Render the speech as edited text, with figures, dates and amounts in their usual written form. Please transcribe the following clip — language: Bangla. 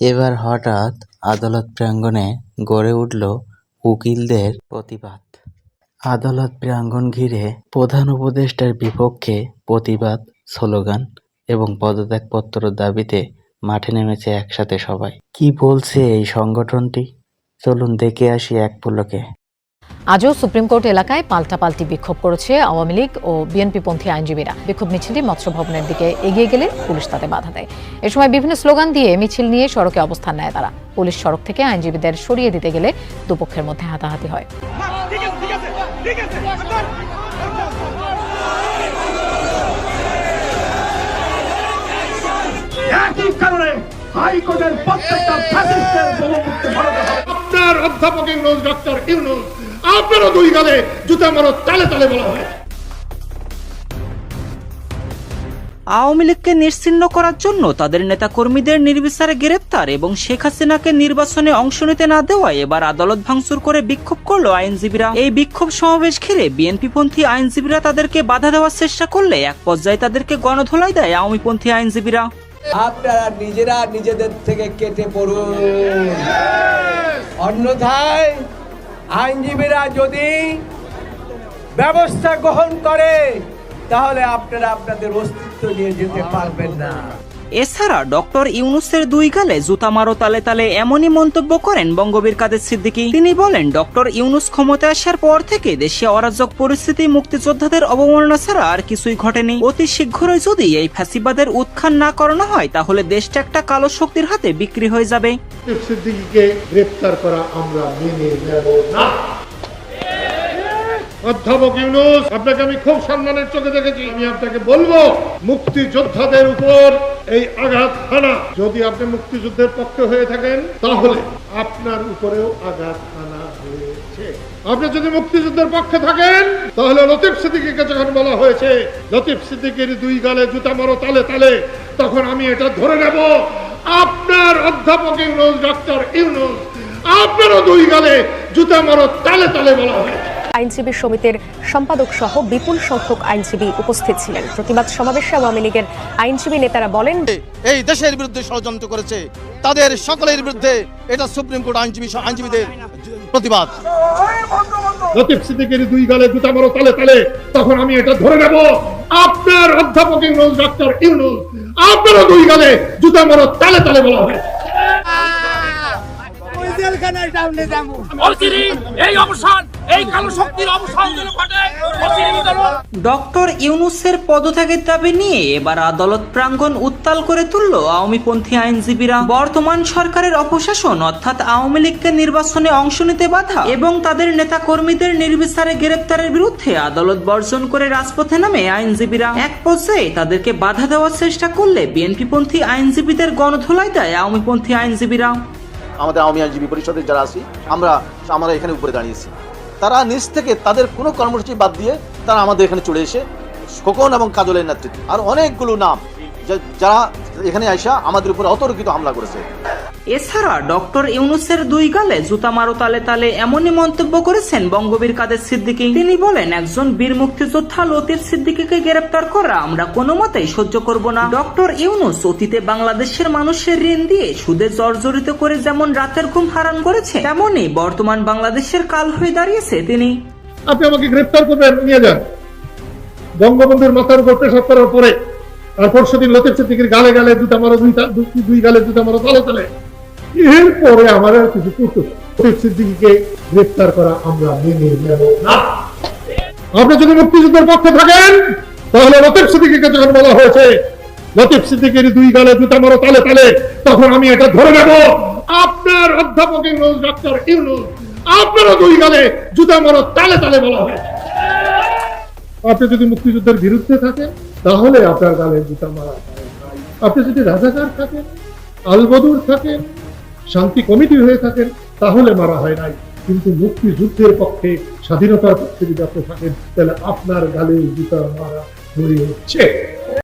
এবার হঠাৎ আদালত প্রাঙ্গণে গড়ে উঠল উকিলদের প্রতিবাদ। আদালত প্রাঙ্গণ ঘিরে প্রধান উপদেষ্টার বিপক্ষে প্রতিবাদ, স্লোগান এবং পদত্যাগপত্র দাবিতে মাঠে নেমেছে একসাথে সবাই। কি বলছে এই সংগঠনটি? চলুন দেখে আসি এক পলকে। আজও সুপ্রিম কোর্ট এলাকায় পাল্টাপাল্টি বিক্ষোভ করেছে আওয়ামী লীগ ও বিএনপিপন্থী আইনজীবীরা। বিক্ষোভ মিছিলটি মৎস্য ভবনের দিকে এগিয়ে গেলে পুলিশ তাতে বাধা দেয়। এ সময় বিভিন্ন স্লোগান দিয়ে মিছিল নিয়ে সড়কে অবস্থান নেয় তারা। পুলিশ সড়ক থেকে আইনজীবীদের সরিয়ে দিতে গেলে দুপক্ষের মধ্যে হাতাহাতি হয়। আপনার অধ্যাপক ইউনূস, ডক্টর ইউনূস, আপনারও দুই গালে জুতা মারো, তালে তালে বলা হয়। আওয়ামী লীগকে নিশ্চিহ্ন করার জন্য তাদের নেতা কর্মীদের নির্বিচারে গ্রেপ্তার এবং শেখ হাসিনাকে নির্বাচনে অংশ নিতে না দেওয়ায় এবার আদালত ভাঙচুর করে বিক্ষোভ করলো আইনজীবীরা। এই বিক্ষোভ সমাবেশ ঘিরে বিএনপিপন্থী আইনজীবীরা তাদেরকে বাধা দেওয়ার চেষ্টা করলে এক পর্যায়ে তাদেরকে গণধোলাই দেয় আওয়ামীপন্থী আইনজীবীরা। আপনারা নিজেরা নিজেদের থেকে কেটে পড়ুন, অন্যথায় আইনজীবীরা যদি ব্যবস্থা গ্রহণ করে তাহলে আপনারা আপনাদের অস্তিত্ব নিয়ে যেতে পারবেন না। এছাড়া ডক্টর ইউনূসের দুই গালে জুতা মারো তালে তালে এমনই মন্তব্য করেন বঙ্গবীর কাদের সিদ্দিকী। তিনি বলেন, ডক্টর ইউনূস ক্ষমতায় আসার পর থেকে দেশে অরাজক পরিস্থিতি, মুক্তিযোদ্ধাদের অবমাননা ছাড়া আর কিছুই ঘটেনি। অতি শীঘ্রই যদি এই ফ্যাসিবাদের উৎখান না করানো হয় তাহলে দেশটা একটা কালো শক্তির হাতে বিক্রি হয়ে যাবে। সিদ্দিকীকে গ্রেফতার করা আমরা মেনে নেব না। অধ্যাপক ইউনূস, আপনাকে আমি খুব সম্মানের চোখে দেখেছি। আমি আপনাকে বলবো, মুক্তিযোদ্ধাদের উপর এই আঘাত হানা, যদি আপনি মুক্তিযুদ্ধের পক্ষে হয়ে থাকেন তাহলে আপনার উপরেও আঘাত হানা হয়েছে। আপনি যদি মুক্তিযুদ্ধের পক্ষে থাকেন তাহলে লতিফ সিদ্দিকীকে যখন বলা হয়েছে লতিফ সিদ্দিকীর দুই গালে জুতা মারো তালে তালে, তখন আমি এটা ধরে নেব আপনার অধ্যাপক ইউনূস, ডক্টর ইউনূস, আপনারও দুই গালে জুতা মারো তালে তালে বলা হয়েছে। আইনজীবী সমিতির সম্পাদক সহ বিপুল সংখ্যক আইনজীবী উপস্থিত ছিলেন। প্রতিবাদ সমাবেশে আওয়ামী লীগের আইনজীবী নেতারা বলেন, এই দেশের বিরুদ্ধে ষড়যন্ত্র করেছে, তাদের সকলের বিরুদ্ধে এটা সুপ্রিম কোর্ট আইনজীবীদের প্রতিবাদ। লতিফ সিদ্দিকীর দুই গালে জুতা মারো তালে তালে, তখন আমি এটা ধরে নেব আপনার অধ্যাপক ইউনূস, ডক্টর ইউনূস, আপনারও দুই গালে জুতা মারো তালে তালে বলা হয়। ডক্টর ইউনূসের পদত্যাগের দাবি নিয়ে এবার আদালত প্রাঙ্গণ উত্তাল করে তুলল আওয়ামীপন্থী আইনজীবীরা। বর্তমান সরকারের অপশাসন অর্থাৎ আওয়ামী লীগকে নির্বাচনে অংশ নিতে বাধা এবং তাদের নেতা কর্মীদের নির্বিচারে গ্রেপ্তারের বিরুদ্ধে আদালত বর্জন করে রাজপথে নামে আইনজীবীরা। এক পর্যায়ে তাদেরকে বাধা দেওয়ার চেষ্টা করলে বিএনপিপন্থী আইনজীবীদের গণধোলাই দেয় আওয়ামীপন্থী আইনজীবীরা। আমাদের আওয়ামী আইনজীবী পরিষদের যারা আছি আমরা এখানে উপরে দাঁড়িয়েছি, তারা নিজ থেকে তাদের কোনো কর্মসূচি বাদ দিয়ে তারা আমাদের এখানে চলে এসে খোকন এবং কাজলের নেতৃত্বে আর অনেকগুলো নাম যারা এখানে আইসা আমাদের উপর অতর্কিত হামলা করেছে। এছাড়া ডক্টর ইউনূসের দুই গালে জুতা মারো তালে তালে এমনই মন্তব্য করেছেন বঙ্গবীর কাদের সিদ্দিকী। তিনি বলেন, একজন বীর মুক্তিযোদ্ধা লতিফ সিদ্দিকীকে গ্রেপ্তার করা আমরা কোনো মতেই সহ্য করব না। ডক্টর ইউনূস অতীতে বাংলাদেশের মানুষের ঋণ দিয়ে সুদে জর্জরিত করে যেমন রাতের ঘুম হারাম করেছে, তেমনই বর্তমান বাংলাদেশের কাল হয়ে দাঁড়িয়েছে তিনি। আপনি আমাকে গ্রেফতার করবেন, নিয়ে যান। বঙ্গবন্ধুর মাথার উপর পেশাব করার পরে আর পরশুদিন লতিফ সিদ্দিকীর গালে গালে জুতা মারো, দুই গালে জুতা মারো তালে তালে, এরপরে আমার আর কিছু করতে। লতিফ সিদ্দিকীকে গ্রেফতার করা আমরা মেনে নেব না। আপনি যদি মুক্তিযুদ্ধের পক্ষে থাকেন তাহলে লতিফ সিদ্দিকীকে যখন বলা হয়েছে লতিফ সিদ্দিকীর দুই গালে জুতা মারো তালে তালে, তখন আমি এটা ধরে নেব আপনার অধ্যাপক ইউনূস, ডক্টর ইউনূস, আপনারও দুই গালে জুতা মারো তালে তালে বলা হয়েছে। আপনি যদি মুক্তিযুদ্ধের বিরুদ্ধে থাকেন তাহলে আপনার গালে জুতা মারা হয় নাই। আপনি যদি রাজাকার থাকেন, আলবদর থাকেন, শান্তি কমিটি হয়ে থাকেন তাহলে মারা হয় নাই। কিন্তু মুক্তিযুদ্ধের পক্ষে, স্বাধীনতার পক্ষে যদি আপনি থাকেন তাহলে আপনার গালে জুতা মারা হয়েছে।